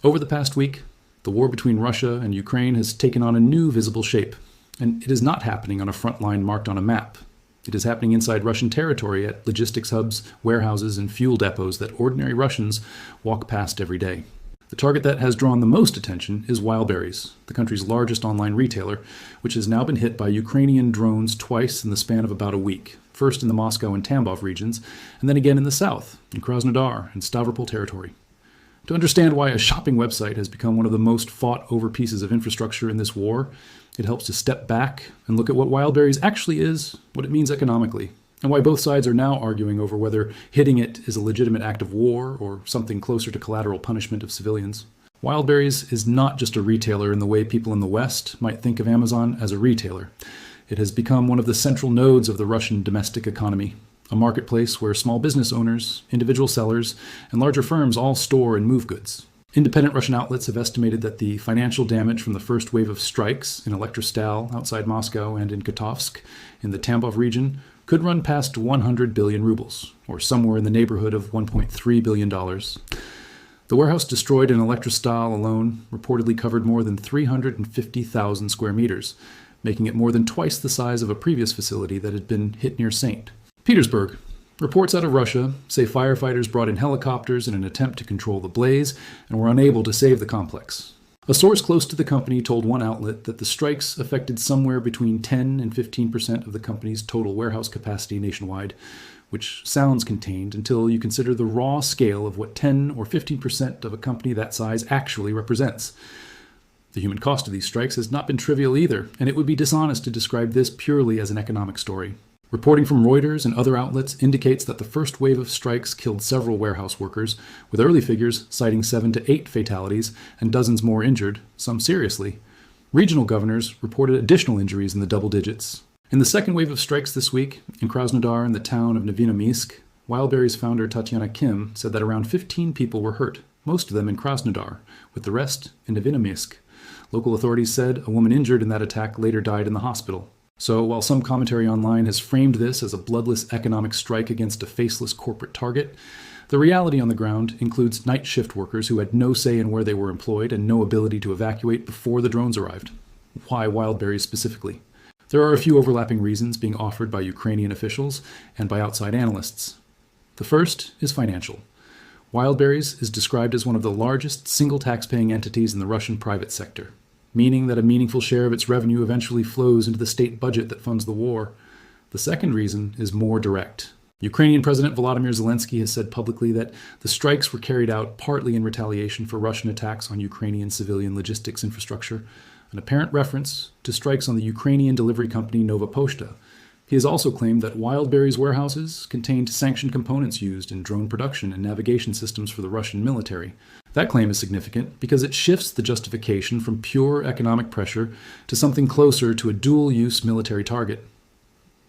Over the past week, the war between Russia and Ukraine has taken on a new visible shape, and it is not happening on a front line marked on a map. It is happening inside Russian territory at logistics hubs, warehouses, and fuel depots that ordinary Russians walk past every day. The target that has drawn the most attention is Wildberries, the country's largest online retailer, which has now been hit by Ukrainian drones twice in the span of about a week, first in the Moscow and Tambov regions, and then again in the south, in Krasnodar and Stavropol territory. To understand why a shopping website has become one of the most fought-over pieces of infrastructure in this war, it helps to step back and look at what Wildberries actually is, what it means economically, and why both sides are now arguing over whether hitting it is a legitimate act of war or something closer to collateral punishment of civilians. Wildberries is not just a retailer in the way people in the West might think of Amazon as a retailer. It has become one of the central nodes of the Russian domestic economy, a marketplace where small business owners, individual sellers, and larger firms all store and move goods. Independent Russian outlets have estimated that the financial damage from the first wave of strikes in Elektrostal outside Moscow and in Kotovsk in the Tambov region could run past 100 billion rubles, or somewhere in the neighborhood of $1.3 billion. The warehouse destroyed in Elektrostal alone reportedly covered more than 350,000 square meters, making it more than twice the size of a previous facility that had been hit near St. Petersburg. Reports out of Russia say firefighters brought in helicopters in an attempt to control the blaze and were unable to save the complex. A source close to the company told one outlet that the strikes affected somewhere between 10 and 15% of the company's total warehouse capacity nationwide, which sounds contained until you consider the raw scale of what 10 or 15% of a company that size actually represents. The human cost of these strikes has not been trivial either, and it would be dishonest to describe this purely as an economic story. Reporting from Reuters and other outlets indicates that the first wave of strikes killed several warehouse workers, with early figures citing 7 to 8 fatalities and dozens more injured, some seriously. Regional governors reported additional injuries in the double digits. In the second wave of strikes this week, in Krasnodar and the town of Novinomysk, Wildberries founder Tatiana Kim said that around 15 people were hurt, most of them in Krasnodar, with the rest in Novinomysk. Local authorities said a woman injured in that attack later died in the hospital. So, while some commentary online has framed this as a bloodless economic strike against a faceless corporate target, the reality on the ground includes night shift workers who had no say in where they were employed and no ability to evacuate before the drones arrived. Why Wildberries specifically? There are a few overlapping reasons being offered by Ukrainian officials and by outside analysts. The first is financial. Wildberries is described as one of the largest single tax-paying entities in the Russian private sector, meaning that a meaningful share of its revenue eventually flows into the state budget that funds the war. The second reason is more direct. Ukrainian President Volodymyr Zelensky has said publicly that the strikes were carried out partly in retaliation for Russian attacks on Ukrainian civilian logistics infrastructure, an apparent reference to strikes on the Ukrainian delivery company Nova Poshta. He has also claimed that Wildberries warehouses contained sanctioned components used in drone production and navigation systems for the Russian military. That claim is significant because it shifts the justification from pure economic pressure to something closer to a dual-use military target.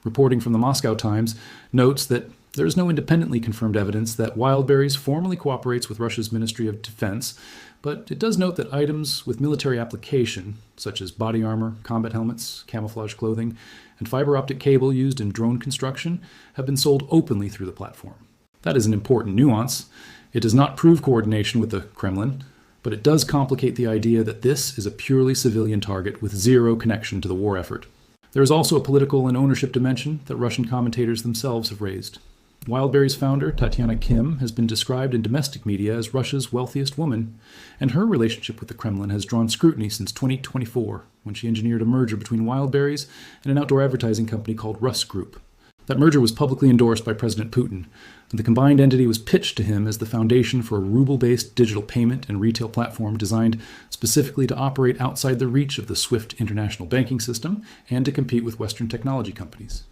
Reporting from the Moscow Times notes that there is no independently confirmed evidence that Wildberries formally cooperates with Russia's Ministry of Defense, but it does note that items with military application, such as body armor, combat helmets, camouflage clothing, and fiber optic cable used in drone construction, have been sold openly through the platform. That is an important nuance. It does not prove coordination with the Kremlin, but it does complicate the idea that this is a purely civilian target with zero connection to the war effort. There is also a political and ownership dimension that Russian commentators themselves have raised. Wildberries founder Tatiana Kim has been described in domestic media as Russia's wealthiest woman, and her relationship with the Kremlin has drawn scrutiny since 2024, when she engineered a merger between Wildberries and an outdoor advertising company called Rus Group. That merger was publicly endorsed by President Putin, and the combined entity was pitched to him as the foundation for a ruble-based digital payment and retail platform designed specifically to operate outside the reach of the SWIFT international banking system and to compete with Western technology companies.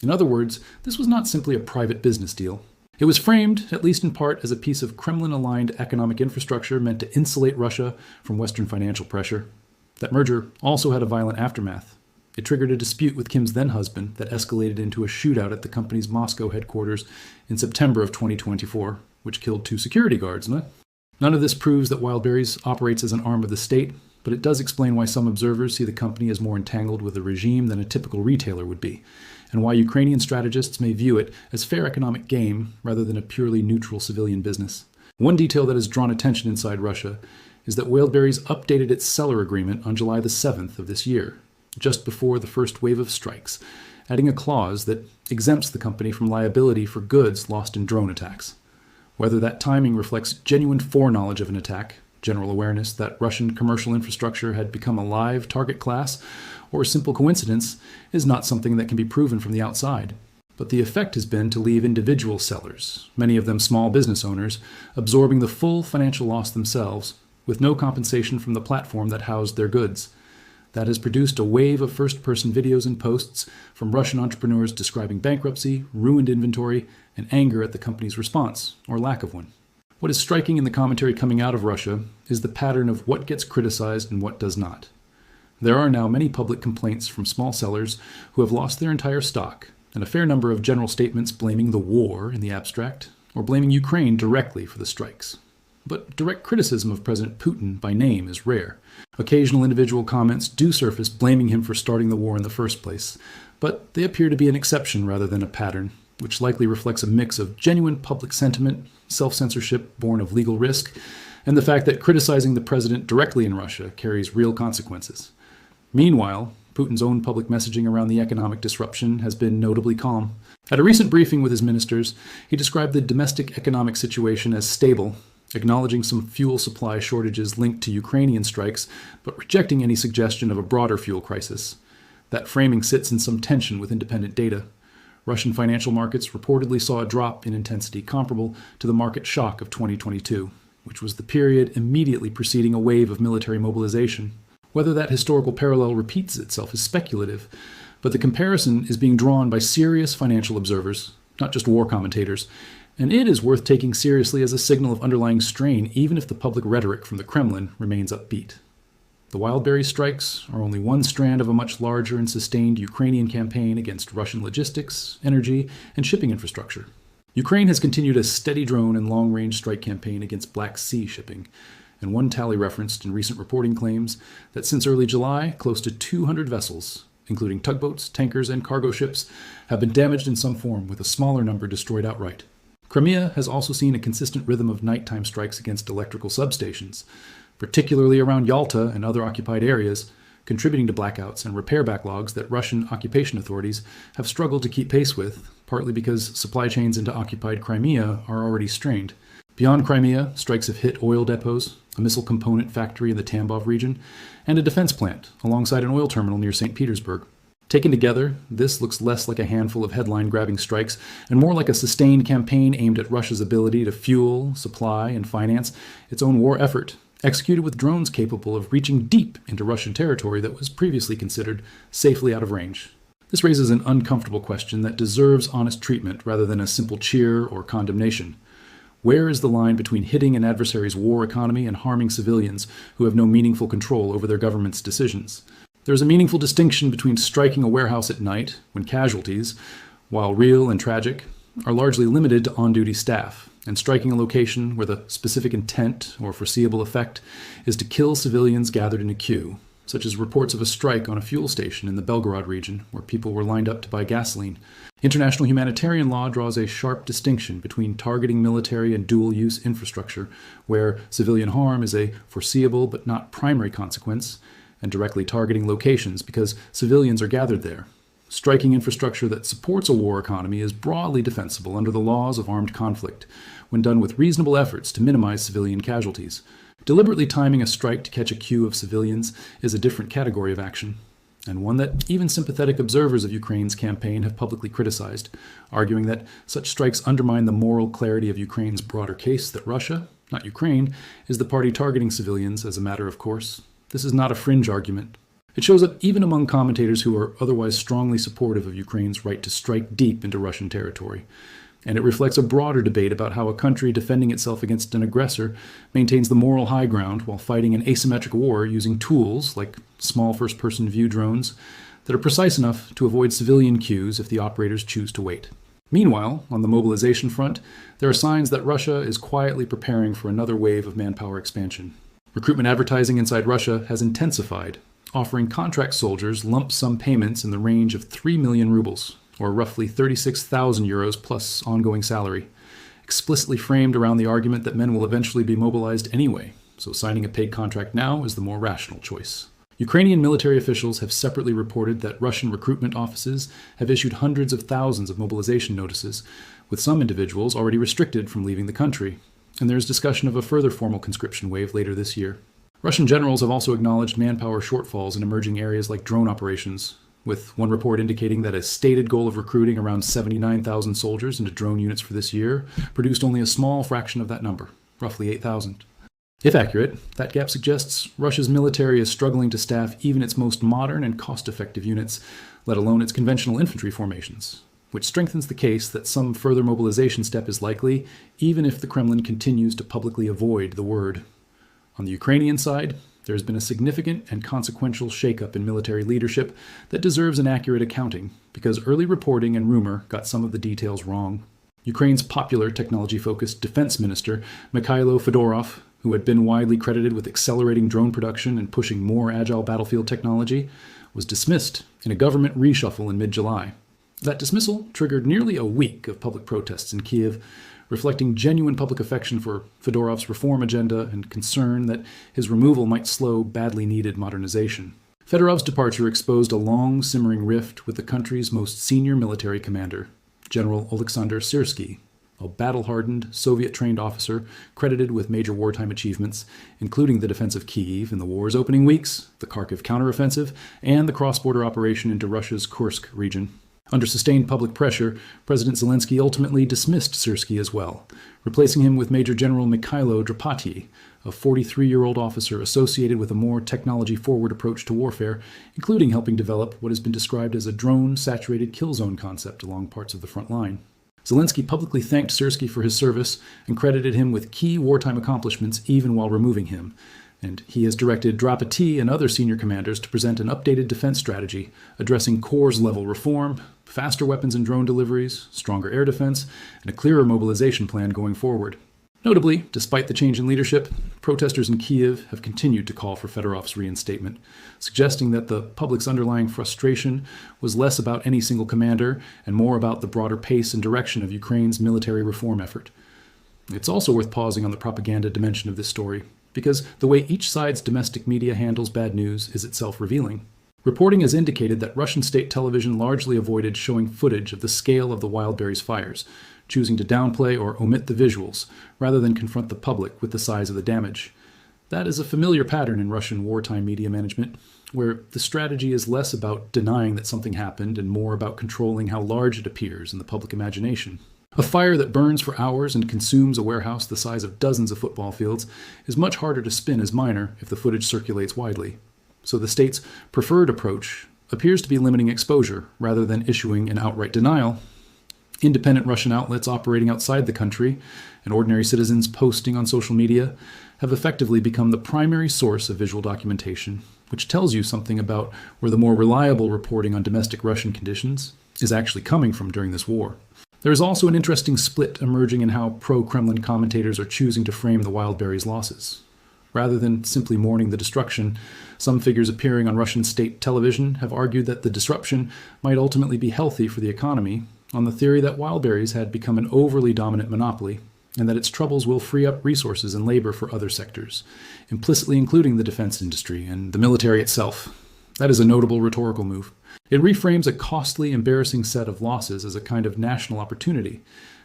In other words, this was not simply a private business deal. It was framed, at least in part, as a piece of Kremlin-aligned economic infrastructure meant to insulate Russia from Western financial pressure. That merger also had a violent aftermath. It triggered a dispute with Kim's then-husband that escalated into a shootout at the company's Moscow headquarters in September of 2024, which killed 2 security guards. None of this proves that Wildberries operates as an arm of the state, but it does explain why some observers see the company as more entangled with the regime than a typical retailer would be, and why Ukrainian strategists may view it as fair economic game rather than a purely neutral civilian business. One detail that has drawn attention inside Russia is that Wildberries updated its seller agreement on July the 7th of this year, just before the first wave of strikes, adding a clause that exempts the company from liability for goods lost in drone attacks. Whether that timing reflects genuine foreknowledge of an attack, general awareness that Russian commercial infrastructure had become a live target class, or a simple coincidence, is not something that can be proven from the outside. But the effect has been to leave individual sellers, many of them small business owners, absorbing the full financial loss themselves, with no compensation from the platform that housed their goods. That has produced a wave of first-person videos and posts from Russian entrepreneurs describing bankruptcy, ruined inventory, and anger at the company's response, or lack of one. What is striking in the commentary coming out of Russia is the pattern of what gets criticized and what does not. There are now many public complaints from small sellers who have lost their entire stock, and a fair number of general statements blaming the war in the abstract, or blaming Ukraine directly for the strikes. But direct criticism of President Putin by name is rare. Occasional individual comments do surface blaming him for starting the war in the first place, but they appear to be an exception rather than a pattern, which likely reflects a mix of genuine public sentiment, self-censorship born of legal risk, and the fact that criticizing the president directly in Russia carries real consequences. Meanwhile, Putin's own public messaging around the economic disruption has been notably calm. At a recent briefing with his ministers, he described the domestic economic situation as stable, acknowledging some fuel supply shortages linked to Ukrainian strikes, but rejecting any suggestion of a broader fuel crisis. That framing sits in some tension with independent data. Russian financial markets reportedly saw a drop in intensity comparable to the market shock of 2022, which was the period immediately preceding a wave of military mobilization. Whether that historical parallel repeats itself is speculative, but the comparison is being drawn by serious financial observers, not just war commentators, and it is worth taking seriously as a signal of underlying strain, even if the public rhetoric from the Kremlin remains upbeat. The Wildberries strikes are only one strand of a much larger and sustained Ukrainian campaign against Russian logistics, energy, and shipping infrastructure. Ukraine has continued a steady drone and long-range strike campaign against Black Sea shipping, and one tally referenced in recent reporting claims that since early July, close to 200 vessels, including tugboats, tankers, and cargo ships, have been damaged in some form, with a smaller number destroyed outright. Crimea has also seen a consistent rhythm of nighttime strikes against electrical substations, particularly around Yalta and other occupied areas, contributing to blackouts and repair backlogs that Russian occupation authorities have struggled to keep pace with, partly because supply chains into occupied Crimea are already strained. Beyond Crimea, strikes have hit oil depots, a missile component factory in the Tambov region, and a defense plant alongside an oil terminal near St. Petersburg. Taken together, this looks less like a handful of headline-grabbing strikes and more like a sustained campaign aimed at Russia's ability to fuel, supply, and finance its own war effort, executed with drones capable of reaching deep into Russian territory that was previously considered safely out of range. This raises an uncomfortable question that deserves honest treatment rather than a simple cheer or condemnation. Where is the line between hitting an adversary's war economy and harming civilians who have no meaningful control over their government's decisions? There is a meaningful distinction between striking a warehouse at night, when casualties, while real and tragic, are largely limited to on-duty staff, and striking a location where the specific intent or foreseeable effect is to kill civilians gathered in a queue, such as reports of a strike on a fuel station in the Belgorod region where people were lined up to buy gasoline. International humanitarian law draws a sharp distinction between targeting military and dual-use infrastructure, where civilian harm is a foreseeable but not primary consequence, and directly targeting locations because civilians are gathered there. Striking infrastructure that supports a war economy is broadly defensible under the laws of armed conflict, when done with reasonable efforts to minimize civilian casualties. Deliberately timing a strike to catch a queue of civilians is a different category of action, and one that even sympathetic observers of Ukraine's campaign have publicly criticized, arguing that such strikes undermine the moral clarity of Ukraine's broader case that Russia, not Ukraine, is the party targeting civilians as a matter of course. This is not a fringe argument. It shows up even among commentators who are otherwise strongly supportive of Ukraine's right to strike deep into Russian territory. And it reflects a broader debate about how a country defending itself against an aggressor maintains the moral high ground while fighting an asymmetric war using tools like small first-person view drones that are precise enough to avoid civilian queues if the operators choose to wait. Meanwhile, on the mobilization front, there are signs that Russia is quietly preparing for another wave of manpower expansion. Recruitment advertising inside Russia has intensified, offering contract soldiers lump sum payments in the range of 3 million rubles, or roughly 36,000 euros plus ongoing salary, explicitly framed around the argument that men will eventually be mobilized anyway, so signing a paid contract now is the more rational choice. Ukrainian military officials have separately reported that Russian recruitment offices have issued hundreds of thousands of mobilization notices, with some individuals already restricted from leaving the country, and there is discussion of a further formal conscription wave later this year. Russian generals have also acknowledged manpower shortfalls in emerging areas like drone operations, with one report indicating that a stated goal of recruiting around 79,000 soldiers into drone units for this year produced only a small fraction of that number, roughly 8,000. If accurate, that gap suggests Russia's military is struggling to staff even its most modern and cost-effective units, let alone its conventional infantry formations, which strengthens the case that some further mobilization step is likely, even if the Kremlin continues to publicly avoid the word. On the Ukrainian side, there has been a significant and consequential shakeup in military leadership that deserves an accurate accounting, because early reporting and rumor got some of the details wrong. Ukraine's popular technology-focused defense minister, Mikhailo Fedorov, who had been widely credited with accelerating drone production and pushing more agile battlefield technology, was dismissed in a government reshuffle in mid-July. That dismissal triggered nearly a week of public protests in Kyiv, reflecting genuine public affection for Fedorov's reform agenda and concern that his removal might slow badly needed modernization. Fedorov's departure exposed a long, simmering rift with the country's most senior military commander, General Oleksandr Syrsky, a battle-hardened, Soviet-trained officer credited with major wartime achievements, including the defense of Kyiv in the war's opening weeks, the Kharkiv counteroffensive, and the cross-border operation into Russia's Kursk region. Under sustained public pressure, President Zelensky ultimately dismissed Syrsky as well, replacing him with Major General Mikhailo Drapati, a 43-year-old officer associated with a more technology-forward approach to warfare, including helping develop what has been described as a drone-saturated kill zone concept along parts of the front line. Zelensky publicly thanked Syrsky for his service and credited him with key wartime accomplishments even while removing him, and he has directed Drapati and other senior commanders to present an updated defense strategy addressing corps-level reform, faster weapons and drone deliveries, stronger air defense, and a clearer mobilization plan going forward. Notably, despite the change in leadership, protesters in Kyiv have continued to call for Fedorov's reinstatement, suggesting that the public's underlying frustration was less about any single commander and more about the broader pace and direction of Ukraine's military reform effort. It's also worth pausing on the propaganda dimension of this story, because the way each side's domestic media handles bad news is itself revealing. Reporting has indicated that Russian state television largely avoided showing footage of the scale of the Wildberries fires, choosing to downplay or omit the visuals, rather than confront the public with the size of the damage. That is a familiar pattern in Russian wartime media management, where the strategy is less about denying that something happened and more about controlling how large it appears in the public imagination. A fire that burns for hours and consumes a warehouse the size of dozens of football fields is much harder to spin as minor if the footage circulates widely. So the state's preferred approach appears to be limiting exposure rather than issuing an outright denial. Independent Russian outlets operating outside the country and ordinary citizens posting on social media have effectively become the primary source of visual documentation, which tells you something about where the more reliable reporting on domestic Russian conditions is actually coming from during this war. There is also an interesting split emerging in how pro-Kremlin commentators are choosing to frame the Wildberries losses. Rather than simply mourning the destruction, some figures appearing on Russian state television have argued that the disruption might ultimately be healthy for the economy, on the theory that Wildberries had become an overly dominant monopoly, and that its troubles will free up resources and labor for other sectors, implicitly including the defense industry and the military itself. That is a notable rhetorical move. It reframes a costly, embarrassing set of losses as a kind of national opportunity,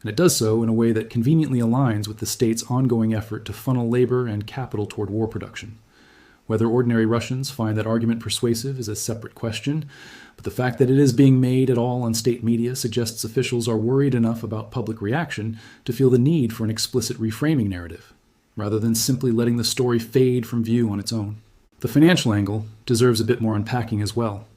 and it does so in a way that conveniently aligns with the state's ongoing effort to funnel labor and capital toward war production. Whether ordinary Russians find that argument persuasive is a separate question, but the fact that it is being made at all on state media suggests officials are worried enough about public reaction to feel the need for an explicit reframing narrative, rather than simply letting the story fade from view on its own. The financial angle deserves a bit more unpacking as well.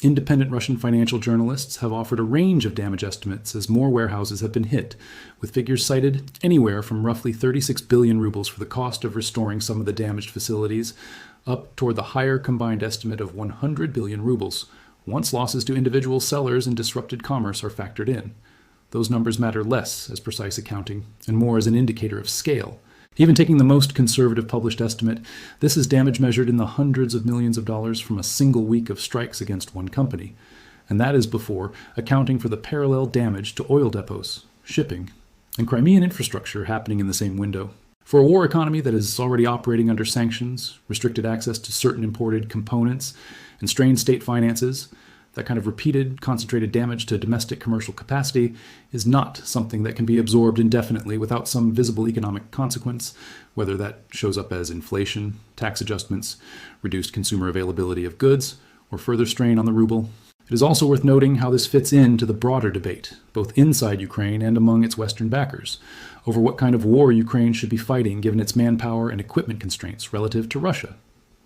Independent Russian financial journalists have offered a range of damage estimates as more warehouses have been hit, with figures cited anywhere from roughly 36 billion rubles for the cost of restoring some of the damaged facilities, up toward the higher combined estimate of 100 billion rubles, once losses to individual sellers and disrupted commerce are factored in. Those numbers matter less as precise accounting, and more as an indicator of scale. Even taking the most conservative published estimate, this is damage measured in the hundreds of millions of dollars from a single week of strikes against one company. And that is before accounting for the parallel damage to oil depots, shipping, and Crimean infrastructure happening in the same window. For a war economy that is already operating under sanctions, restricted access to certain imported components, and strained state finances, that kind of repeated, concentrated damage to domestic commercial capacity is not something that can be absorbed indefinitely without some visible economic consequence, whether that shows up as inflation, tax adjustments, reduced consumer availability of goods, or further strain on the ruble. It is also worth noting how this fits into the broader debate, both inside Ukraine and among its Western backers, over what kind of war Ukraine should be fighting given its manpower and equipment constraints relative to Russia.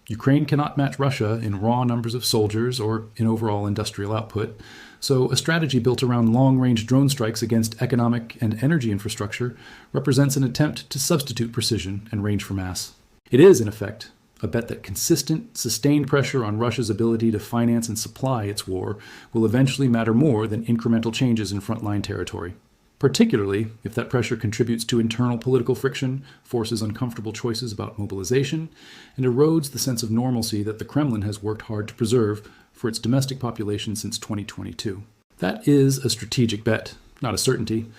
Ukraine cannot match Russia in raw numbers of soldiers or in overall industrial output, so a strategy built around long-range drone strikes against economic and energy infrastructure represents an attempt to substitute precision and range for mass. It is, in effect, a bet that consistent, sustained pressure on Russia's ability to finance and supply its war will eventually matter more than incremental changes in frontline territory, particularly if that pressure contributes to internal political friction, forces uncomfortable choices about mobilization, and erodes the sense of normalcy that the Kremlin has worked hard to preserve for its domestic population since 2022. That is a strategic bet, not a certainty,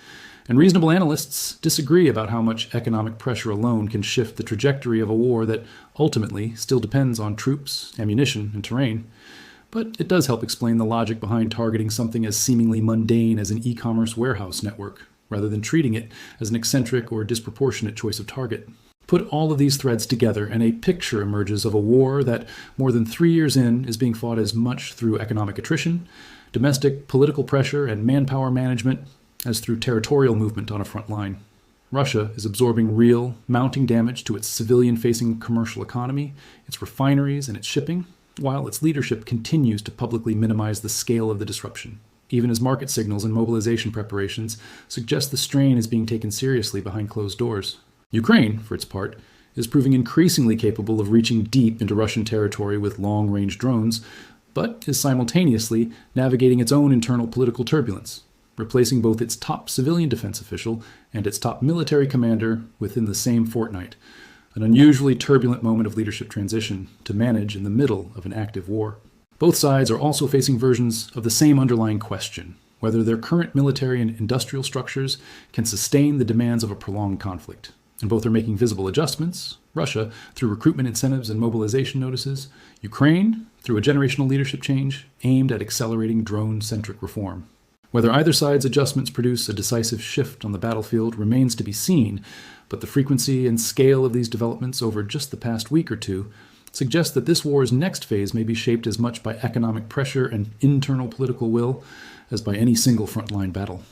and reasonable analysts disagree about how much economic pressure alone can shift the trajectory of a war that ultimately still depends on troops, ammunition, and terrain. But it does help explain the logic behind targeting something as seemingly mundane as an e-commerce warehouse network, rather than treating it as an eccentric or disproportionate choice of target. Put all of these threads together, and a picture emerges of a war that, more than 3 years in, is being fought as much through economic attrition, domestic political pressure, and manpower management as through territorial movement on a front line. Russia is absorbing real, mounting damage to its civilian-facing commercial economy, its refineries, and its shipping, while its leadership continues to publicly minimize the scale of the disruption, even as market signals and mobilization preparations suggest the strain is being taken seriously behind closed doors. Ukraine, for its part, is proving increasingly capable of reaching deep into Russian territory with long-range drones, but is simultaneously navigating its own internal political turbulence, replacing both its top civilian defense official and its top military commander within the same fortnight, an unusually turbulent moment of leadership transition to manage in the middle of an active war. Both sides are also facing versions of the same underlying question, whether their current military and industrial structures can sustain the demands of a prolonged conflict. And both are making visible adjustments, Russia through recruitment incentives and mobilization notices, Ukraine through a generational leadership change aimed at accelerating drone-centric reform. Whether either side's adjustments produce a decisive shift on the battlefield remains to be seen, but the frequency and scale of these developments over just the past week or two suggests that this war's next phase may be shaped as much by economic pressure and internal political will as by any single frontline battle.